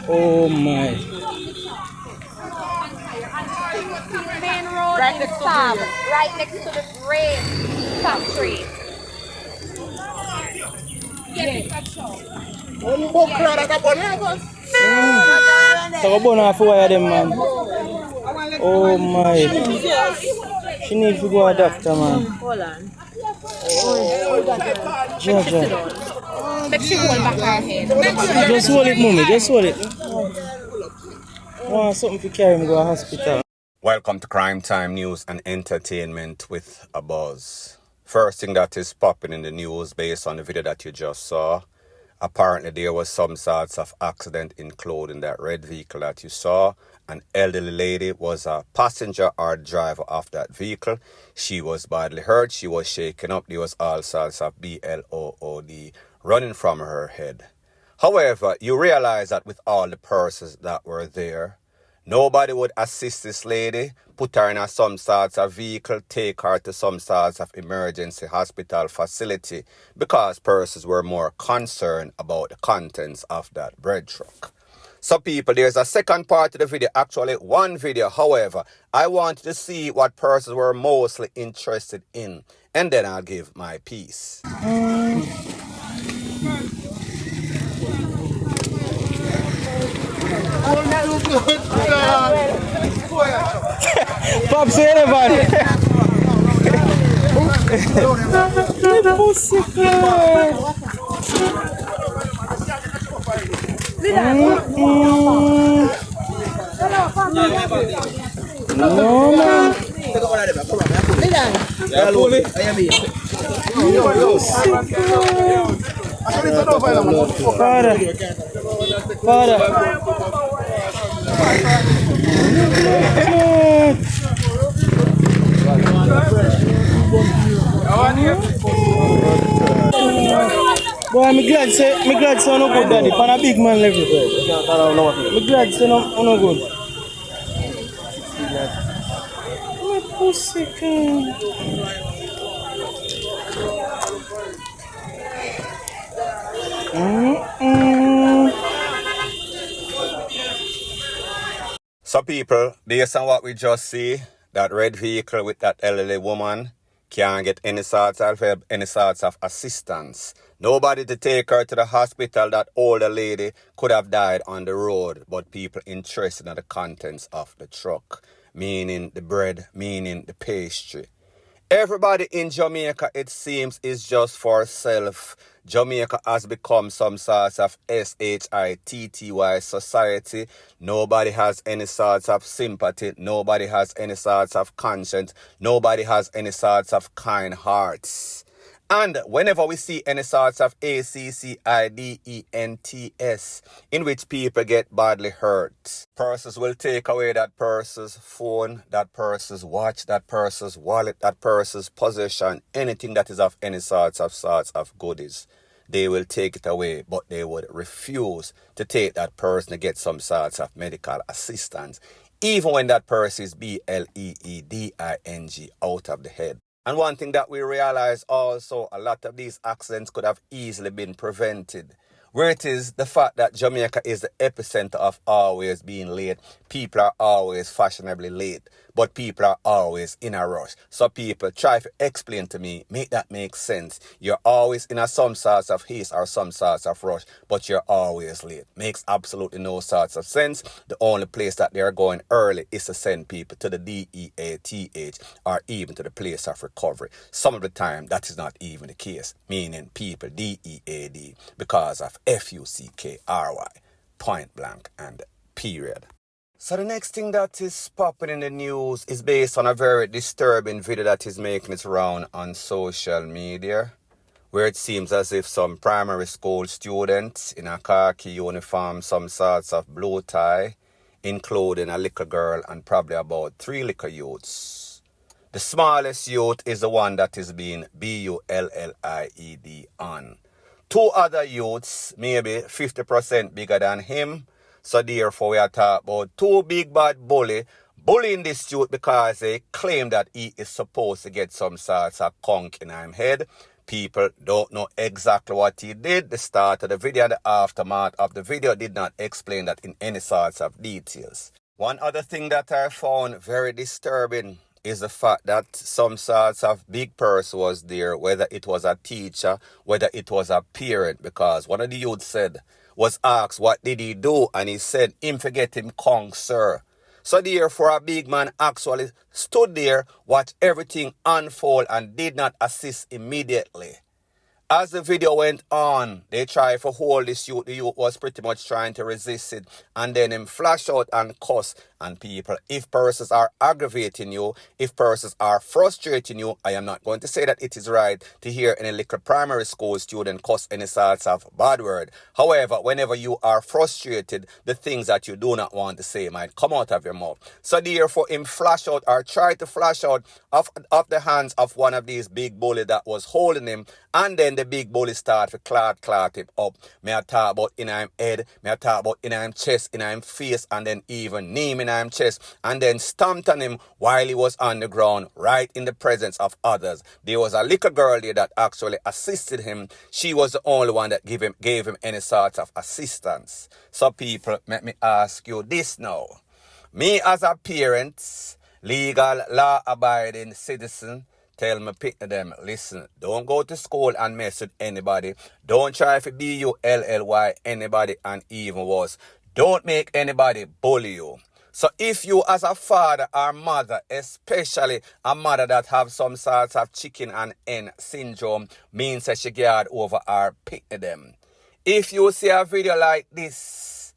Oh my. Main road in Sab, right next to the Draped factory. Yes. Takabon na for wire them, man. Oh my. She needs to go to a doctor, man. Hold on. Georgia. Make she hold back her head. Just hold it, mommy. Just hold it. Want something to carry him go to hospital. Welcome to Crime Time News and Entertainment with a Buzz. First thing that is popping in the news based on the video that you just saw. Apparently there was some sorts of accident including that red vehicle that you saw. An elderly lady was a passenger or driver of that vehicle. She was badly hurt. She was shaken up. There was all sorts of blood running from her head. However, you realize that with all the persons that were there, nobody would assist this lady, put her in some sorts of vehicle, take her to some sorts of emergency hospital facility because persons were more concerned about the contents of that bread truck. So people, there's a second part of the video, actually one video. However, I wanted to see what persons were mostly interested in, and then I'll give my piece. Pop, say anybody. The pussycat. No, man. Father. Boy, I'm glad say no good, daddy. Pan a big man level. I'm glad say no good. My pussycat. So people, based on what we just see, that red vehicle with that elderly woman can't get any sorts of help, any sorts of assistance. Nobody to take her to the hospital. That older lady could have died on the road, but people interested in the contents of the truck, meaning the bread, meaning the pastry. Everybody in Jamaica, it seems, is just for self. Jamaica has become some sort of SASHA TEK society. Nobody has any sorts of sympathy. Nobody has any sorts of conscience. Nobody has any sorts of kind hearts. And whenever we see any sorts of ACCIDENTS in which people get badly hurt, persons will take away that person's phone, that person's watch, that person's wallet, that person's possession, anything that is of any sorts of goodies. They will take it away, but they would refuse to take that person to get some sorts of medical assistance, even when that person is bleeding out of the head. And one thing that we realize also, a lot of these accidents could have easily been prevented. Where it is the fact that Jamaica is the epicenter of always being late. People are always fashionably late, but people are always in a rush. So people try to explain to me, make that make sense. You're always in some sorts of haste or some sorts of rush, but you're always late. Makes absolutely no sorts of sense. The only place that they're going early is to send people to the DEATH or even to the place of recovery. Some of the time, that is not even the case, meaning people DEAD because of FUCKRY, point blank and period. So the next thing that is popping in the news is based on a very disturbing video that is making its round on social media, where it seems as if some primary school students in a khaki uniform, some sorts of blue tie, including a little girl and probably about 3 little youths. The smallest youth is the one that is being BULLIED on. 2 other youths, maybe 50% bigger than him. So therefore we are talking about 2 big bad bullying this youth because they claim that he is supposed to get some sorts of conk in his head. People don't know exactly what he did. The start of the video and the aftermath of the video did not explain that in any sorts of details. One other thing that I found very disturbing is the fact that some sorts of big person was there, whether it was a teacher, whether it was a parent, because one of the youths was asked what did he do, and he said, him forget him kong, sir. So therefore a big man actually stood there, watched everything unfold and did not assist immediately. As the video went on, they tried to hold this youth. The youth was pretty much trying to resist it. And then him flash out and cuss. And people, if persons are aggravating you, if persons are frustrating you, I am not going to say that it is right to hear any little primary school student cuss any sorts of bad word. However, whenever you are frustrated, the things that you do not want to say might come out of your mouth. So therefore, him flash out or try to flash out of the hands of one of these big bullies that was holding him. And then the big bully start to clot him up. May I talk about in him head, may I talk about in him chest, in him face, and then even knee in him chest, and then stomped on him while he was on the ground, right in the presence of others. There was a little girl there that actually assisted him. She was the only one that gave him any sort of assistance. So people, let me ask you this now. Me as a parent, legal, law-abiding citizen, tell me pick them, listen, don't go to school and mess with anybody. Don't try to bully anybody, and even worse, don't make anybody bully you. So if you as a father or mother, especially a mother that have some sorts of chicken and hen syndrome, means that she guard over or pick them. If you see a video like this,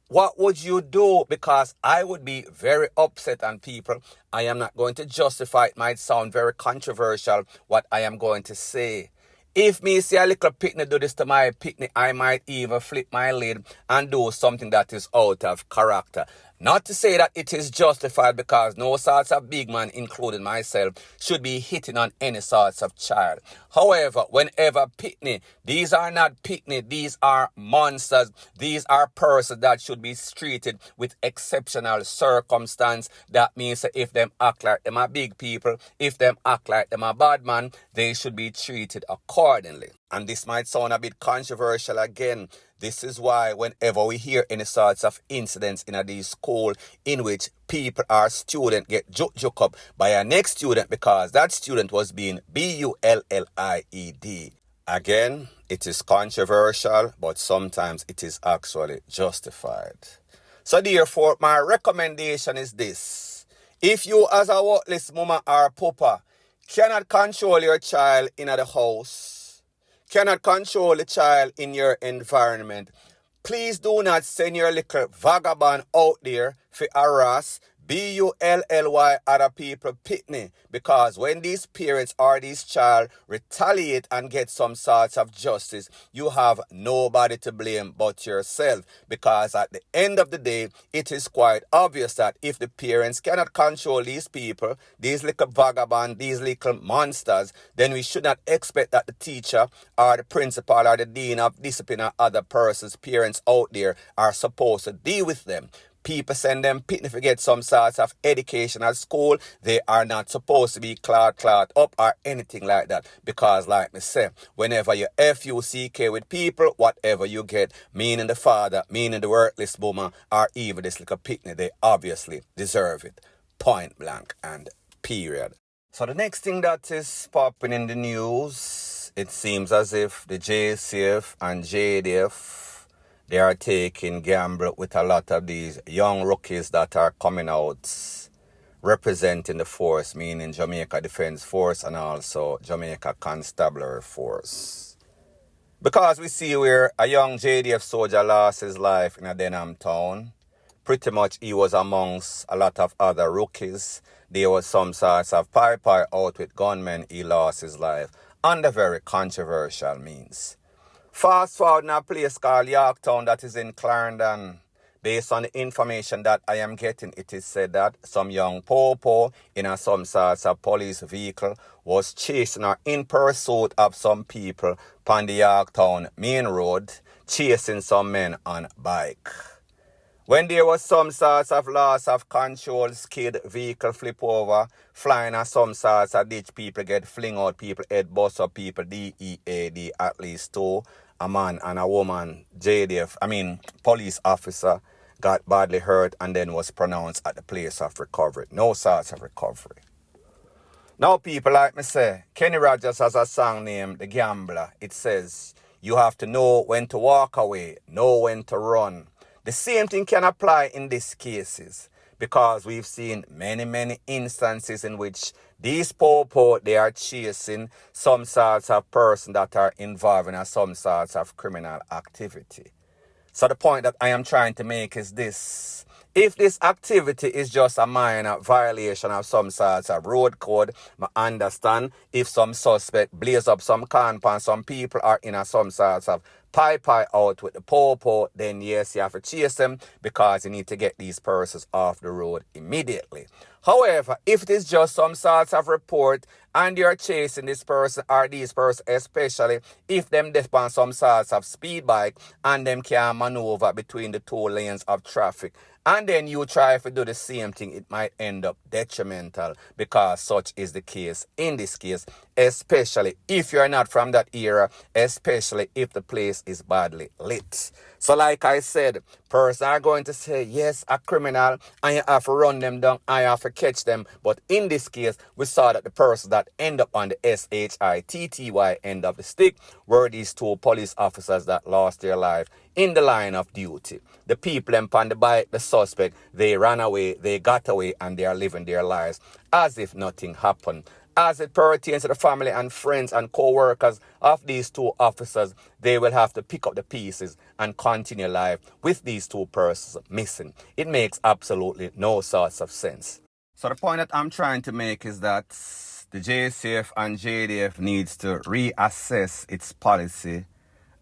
what would you do? Because I would be very upset, and people, I am not going to justify, it might sound very controversial what I am going to say. If me see a little picnic do this to my picnic, I might even flip my lid and do something that is out of character. Not to say that it is justified, because no sorts of big man, including myself, should be hitting on any sorts of child. However, whenever picnic, these are not picnic, these are monsters. These are persons that should be treated with exceptional circumstance. That means that if them act like them are big people, if them act like them are bad man, they should be treated accordingly. And this might sound a bit controversial again. This is why whenever we hear any sorts of incidents in a school in which people or student get juke up by a next student because that student was being bullied. Again, it is controversial, but sometimes it is actually justified. So therefore, my recommendation is this. If you as a worthless mama or papa cannot control your child in the house, cannot control the child in your environment, please do not send your little vagabond out there for harass, bully other people picnic. Because when these parents or these child retaliate and get some sorts of justice, you have nobody to blame but yourself. Because at the end of the day, it is quite obvious that if the parents cannot control these people, these little vagabond, these little monsters, then we should not expect that the teacher or the principal or the dean of discipline or other person's parents out there are supposed to deal with them. People send them picnic to get some sorts of education at school. They are not supposed to be clot up or anything like that. Because like me say, whenever you FUCK with people, whatever you get, meaning the father, meaning the worthless woman, or even this little picnic, they obviously deserve it. Point blank and period. So the next thing that is popping in the news, it seems as if the JCF and JDF, they are taking gamble with a lot of these young rookies that are coming out representing the force, meaning Jamaica Defence Force and also Jamaica Constabulary Force. Because we see where a young JDF soldier lost his life in a Denham town. Pretty much he was amongst a lot of other rookies. There was some sorts of pie out with gunmen. He lost his life under very controversial means. Fast forward in a place called Yorktown that is in Clarendon. Based on the information that I am getting, it is said that some young popo in some sorts of police vehicle was chasing or in pursuit of some people on the Yorktown main road, chasing some men on bike. When there was some sorts of loss of control, skid, vehicle flip over, flying and some sorts of ditch, people get fling out, people head bust up, people DEAD, at least two, a man and a woman, police officer, got badly hurt and then was pronounced at the place of recovery. No sorts of recovery. Now people, like me say, Kenny Rogers has a song named The Gambler. It says, you have to know when to walk away, know when to run. The same thing can apply in these cases because we've seen many instances in which these popo, they are chasing some sorts of person that are involved in some sorts of criminal activity. So the point that I am trying to make is this. If this activity is just a minor violation of some sorts of road code, I understand if some suspect blaze up some compound, some people are in some sorts of pie out with the popo, then yes, you have to chase them because you need to get these persons off the road immediately. However, if it is just some sorts of report and you're chasing this person or these persons, especially if them depend some sorts of speed bike and them can maneuver between the two lanes of traffic, and then you try to do the same thing, it might end up detrimental because such is the case in this case, especially if you're not from that era, especially if the place is badly lit. So like I said, persons are going to say, yes, a criminal, and you have to run them down, and you have to catch them. But in this case, we saw that the person that end up on the SHITTY end of the stick were these two police officers that lost their life in the line of duty. The people on the bike, the suspect, they ran away, they got away, and they are living their lives as if nothing happened. As it pertains to the family and friends and co-workers of these two officers, they will have to pick up the pieces and continue life with these two persons missing. It makes absolutely no sorts of sense. So the point that I'm trying to make is that the JCF and JDF needs to reassess its policy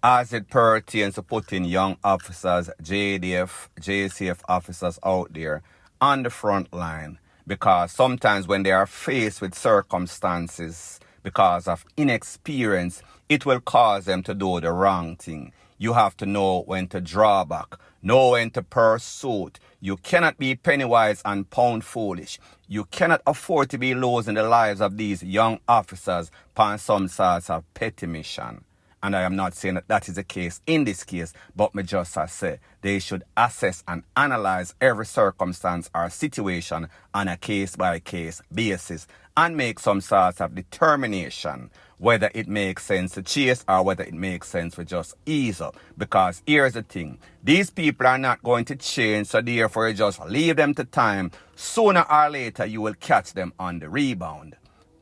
as it pertains to putting young officers, JDF, JCF officers out there on the front line. Because sometimes when they are faced with circumstances because of inexperience, it will cause them to do the wrong thing. You have to know when to draw back, know when to pursue. You cannot be penny wise and pound foolish. You cannot afford to be losing the lives of these young officers upon some sorts of petty mission. And I am not saying that that is the case in this case, but me just as say they should assess and analyze every circumstance or situation on a case-by-case basis and make some sort of determination whether it makes sense to chase or whether it makes sense to just ease up. Because here's the thing, these people are not going to change, so therefore you just leave them to time. Sooner or later you will catch them on the rebound.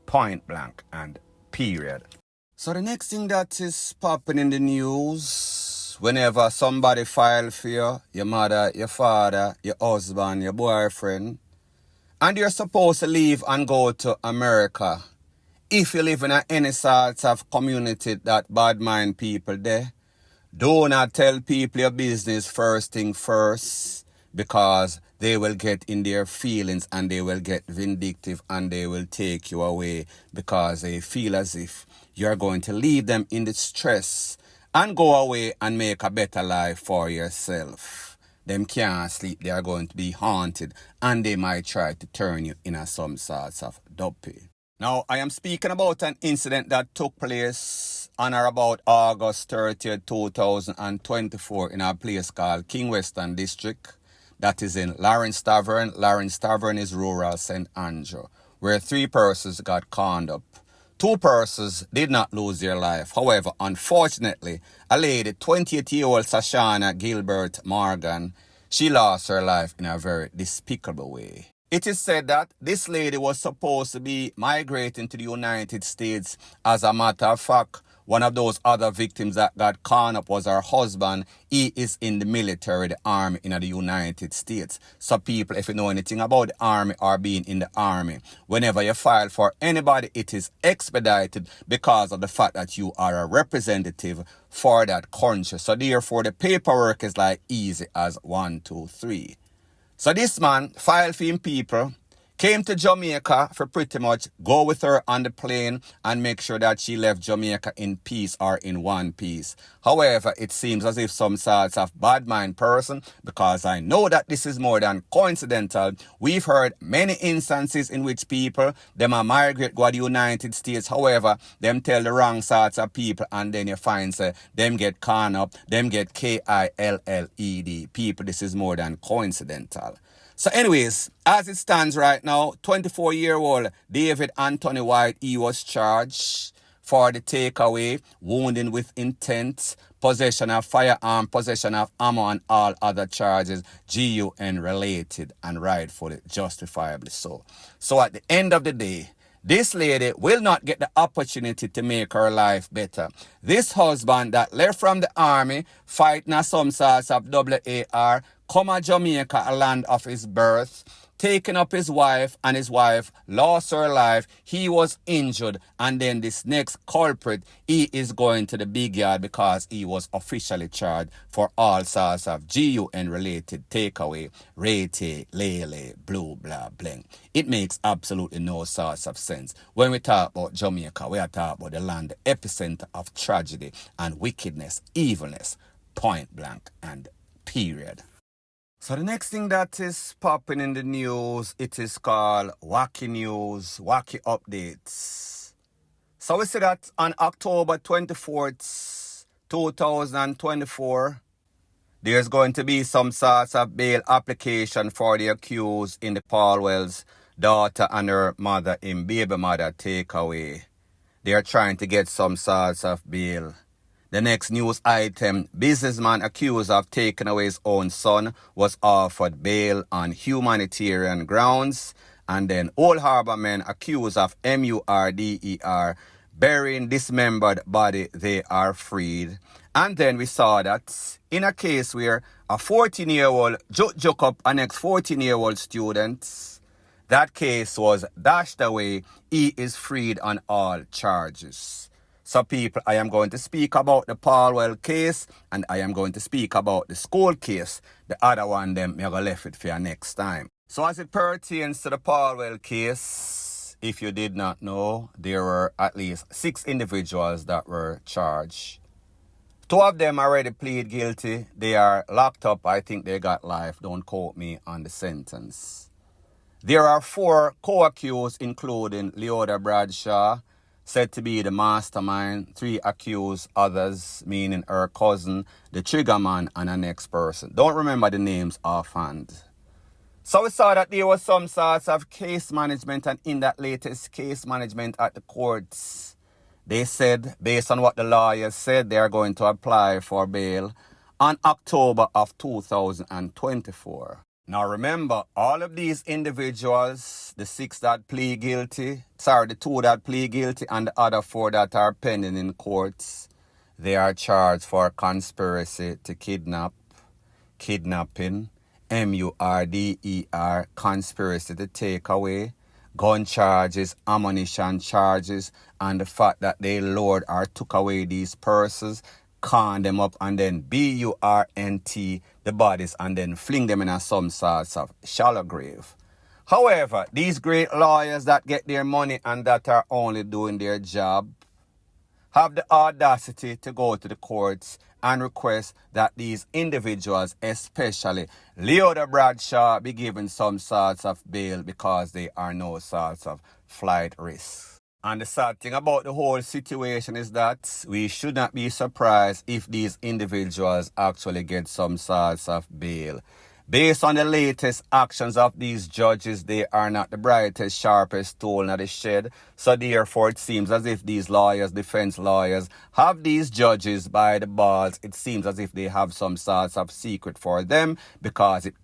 Point blank and period. So the next thing that is popping in the news, whenever somebody file for you, your mother, your father, your husband, your boyfriend, and you're supposed to leave and go to America, if you live in any sort of community that bad mind people there, do not tell people your business first thing first, because they will get in their feelings and they will get vindictive and they will take you away because they feel as if you're going to leave them in the stress and go away and make a better life for yourself. Them can't sleep, they are going to be haunted and they might try to turn you in some sorts of dopey. Now, I am speaking about an incident that took place on or about August 30th, 2024 in a place called King Western District. That is in Lawrence Tavern. Lawrence Tavern is rural St. Andrew, where 3 persons got conned up. 2 persons did not lose their life. However, unfortunately, a lady, 28-year-old SASHA Gilbert Morgan, she lost her life in a very despicable way. It is said that this lady was supposed to be migrating to the United States. As a matter of fact, one of those other victims that got conned up was her husband. He is in the military, the army in the United States. So people, if you know anything about the army or being in the army, whenever you file for anybody, it is expedited because of the fact that you are a representative for that country. So therefore, the paperwork is like easy as 1, 2, 3. So this man filed for him people, came to Jamaica for pretty much go with her on the plane and make sure that she left Jamaica in peace or in one piece. However, it seems as if some sorts of bad mind person, because I know that this is more than coincidental. We've heard many instances in which people, them are migrate go to the United States. However, them tell the wrong sorts of people and then you find them get caught up, them get KILLED. People, this is more than coincidental. So anyways, as it stands right now, 24-year-old David Anthony White, he was charged for the takeaway, wounding with intent, possession of firearm, possession of ammo, and all other charges, GUN related and rightfully, justifiably so. So at the end of the day, this lady will not get the opportunity to make her life better. This husband that left from the army, fighting as some sorts of AAR, come to Jamaica, a land of his birth, taking up his wife, and his wife lost her life. He was injured, and then this next culprit, he is going to the big yard because he was officially charged for all sorts of GUN-related takeaway, rete, lele, blue, blah, bling. It makes absolutely no sorts of sense. When we talk about Jamaica, we are talking about the land, the epicenter of tragedy and wickedness, evilness, point blank and period. So the next thing that is popping in the news, it is called Wacky News, Wacky Updates. So we see that on October 24th, 2024, there's going to be some sorts of bail application for the accused in the Paulwell's daughter and her mother in baby mother takeaway. They are trying to get some sorts of bail. The next news item, businessman accused of taking away his own son was offered bail on humanitarian grounds. And then Old Harbor men accused of MURDER burying dismembered body, they are freed. And then we saw that in a case where a 14-year-old joke up an ex 14-year-old student, that case was dashed away. He is freed on all charges. So people, I am going to speak about the Paulwell case and I am going to speak about the SKOOL case. The other one, them, I'm going to leave it for you next time. So as it pertains to the Paulwell case, if you did not know, there were at least 6 individuals that were charged. 2 of them already plead guilty. They are locked up. I think they got life. Don't quote me on the sentence. There are 4 co-accused, including Leoda Bradshaw, said to be the mastermind, 3 accused others, meaning her cousin, the triggerman, and the next person. Don't remember the names offhand. So we saw that there was some sorts of case management, and in that latest case management at the courts, they said, based on what the lawyers said, they are going to apply for bail on October of 2024. Now remember, all of these individuals, the 6 that plead guilty, the 2 that plead guilty and the other 4 that are pending in courts, they are charged for conspiracy to kidnap, kidnapping, MURDER, conspiracy to take away, gun charges, ammunition charges, and the fact that they lured or took away these persons, con them up and then BURNT the bodies and then fling them in some sorts of shallow grave. However, these great lawyers that get their money and that are only doing their job have the audacity to go to the courts and request that these individuals, especially Leoda Bradshaw, be given some sorts of bail because they are no sorts of flight risk. And the sad thing about the whole situation is that we should not be surprised if these individuals actually get some sorts of bail. Based on the latest actions of these judges, they are not the brightest, sharpest tool in the shed. So therefore, it seems as if these lawyers, defense lawyers, have these judges by the balls. It seems as if they have some sorts of secret for them because it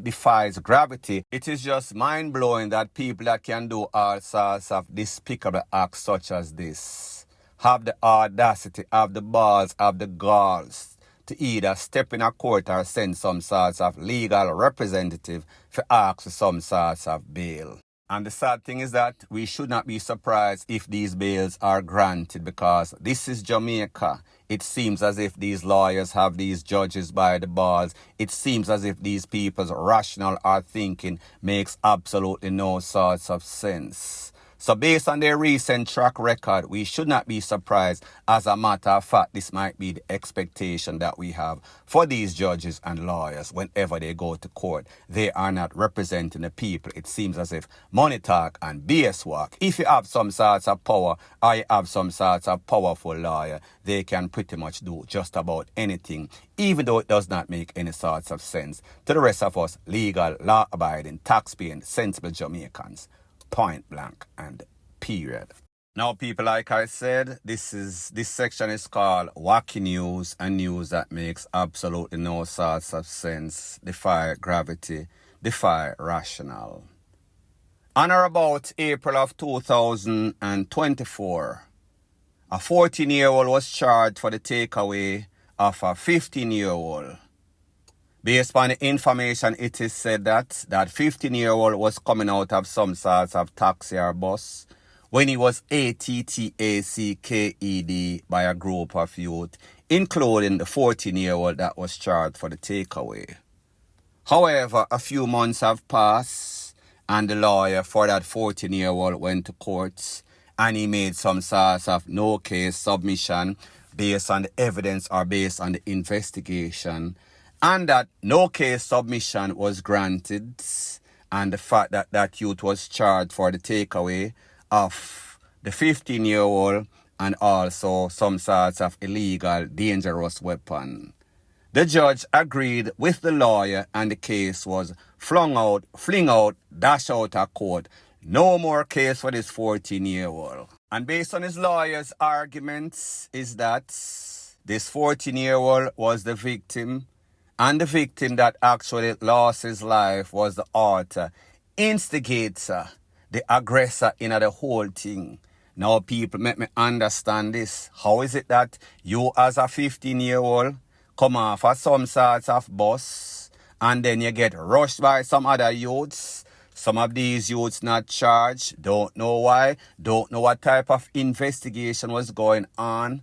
defies gravity. It is just mind-blowing that people that can do all sorts of despicable acts such as this have the audacity, have the balls, have the galls to either step in a court or send some sorts of legal representative for ask for some sorts of bail. And the sad thing is that we should not be surprised if these bails are granted, because this is Jamaica. It seems as if these lawyers have these judges by the balls. It seems as if these people's rational are thinking makes absolutely no sorts of sense. So based on their recent track record, we should not be surprised. As a matter of fact, this might be the expectation that we have for these judges and lawyers whenever they go to court. They are not representing the people. It seems as if money talk and BS walk. If you have some sorts of power or you have some sorts of powerful lawyer, they can pretty much do just about anything, even though it does not make any sorts of sense to the rest of us legal, law-abiding, tax-paying, sensible Jamaicans. Point blank and period. Now, people, like I said, this section is called wacky news and news that makes absolutely no sorts of sense, defy gravity, defy rational. On or about April of 2024, a 14-year-old was charged for the takeaway of a 15-year-old. Based on the information, it is said that 15-year-old was coming out of some sorts of taxi or bus when he was ATTACKED by a group of youth, including the 14-year-old that was charged for the takeaway. However, a few months have passed and the lawyer for that 14-year-old went to court and he made some sorts of no case submission based on the evidence or based on the investigation. And that no case submission was granted, and the fact that that youth was charged for the takeaway of the 15-year-old and also some sorts of illegal, dangerous weapon. The judge agreed with the lawyer and the case was fling out, dash out of court. No more case for this 14-year-old. And based on his lawyer's arguments is that this 14-year-old was the victim, and the victim that actually lost his life was the author, instigator, the aggressor in the whole thing. Now, people, make me understand this. How is it that you as a 15-year-old come off of some sorts of bus and then you get rushed by some other youths? Some of these youths not charged, don't know why, don't know what type of investigation was going on.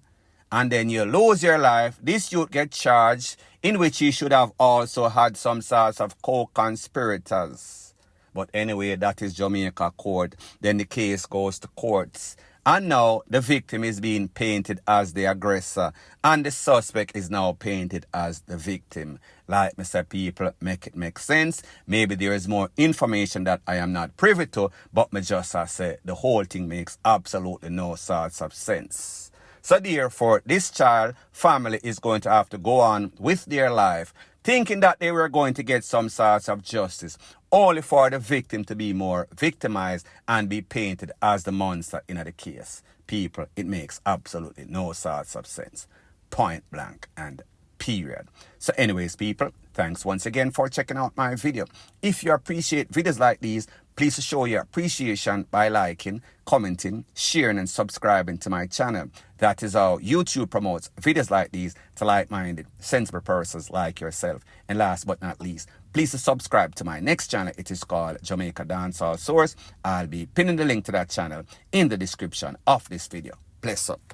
And then you lose your life. This youth gets charged, in which he should have also had some sorts of co-conspirators. But anyway, that is Jamaica court. Then the case goes to courts. And now the victim is being painted as the aggressor. And the suspect is now painted as the victim. Like me say, people, make it make sense. Maybe there is more information that I am not privy to. But me just say the whole thing makes absolutely no sorts of sense. So therefore, this child family is going to have to go on with their life, thinking that they were going to get some sorts of justice, only for the victim to be more victimized and be painted as the monster in the case. People, it makes absolutely no sorts of sense. Point blank and period. So anyways, people, thanks once again for checking out my video. If you appreciate videos like these, please show your appreciation by liking, commenting, sharing, and subscribing to my channel. That is how YouTube promotes videos like these to like-minded, sensible persons like yourself. And last but not least, please subscribe to my next channel. It is called Jamaica Dancehall Source. I'll be pinning the link to that channel in the description of this video. Bless up.